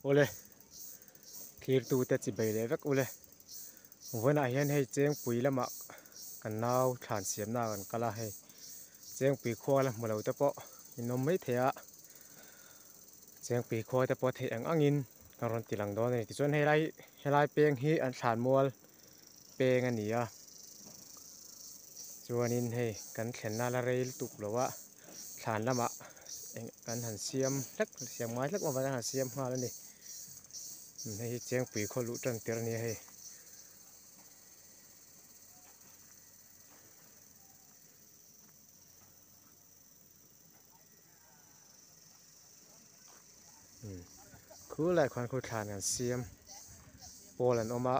ole thir tu te chi bai le vek ole wana hian hei cheng pui lama kan nau thlan siam na kan kala hei cheng pui khwala mulo te po inom mai thea cheng pui khwa te po the ang angin karon tilang do nei ti chon helai peng hi an thlan mual peng ania chuanin hei kan thlenna la rail tuk lowa thlan lama kan han siam hlek siam ngai hlek ma ba han siam hmal ani hei cheng pui kho lu tang tir ni hei khu lại khoan khu thlan kan siam pol an oma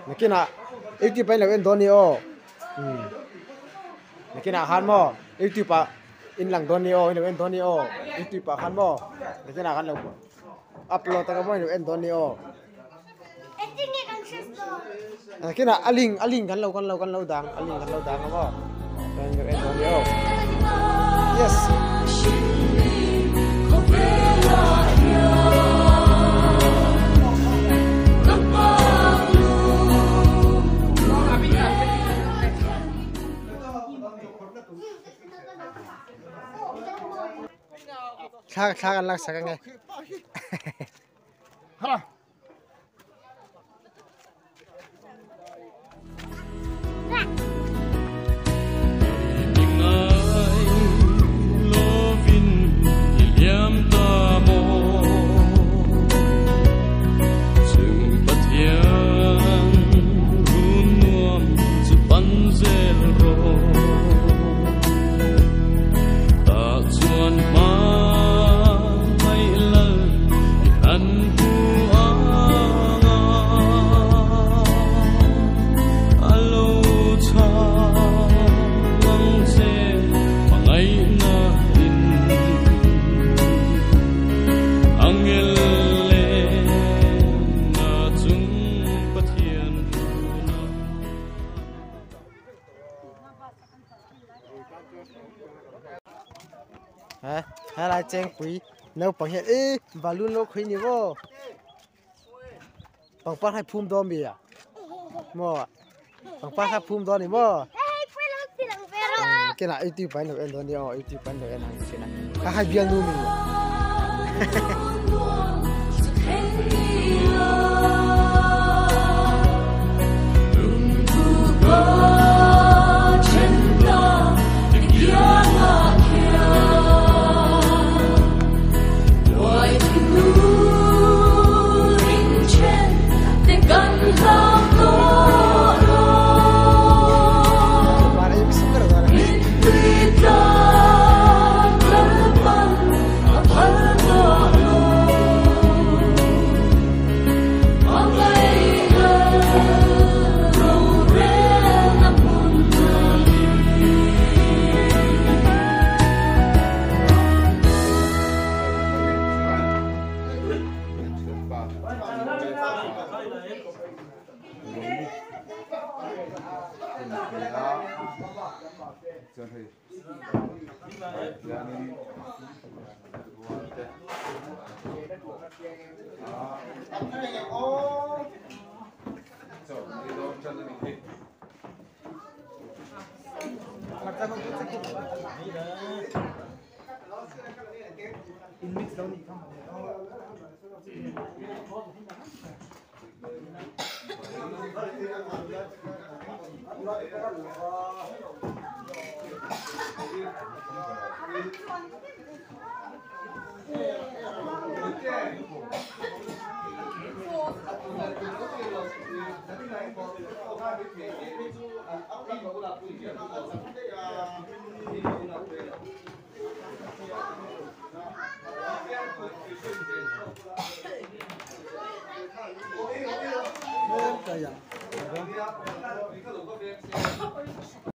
nakina 80 pai lo en doni o nakina han mo 80 pa in lang doni o lo en doni o 80 pa han mo nakina han lo upload ta mo lo en doni o nakina aling kan lo dang mo kan lo en doni o yes Sagan lang sagan ngay. Hala. Hay là chén quý nấu bằng hiện và luôn lô quý nhiều vô bằng phát hay phun đom bì à mò bằng phát hay phun đom này mò cái nào YouTube bán được em đom nhiều YouTube bán được em hàng cái này các hai viên luôn mình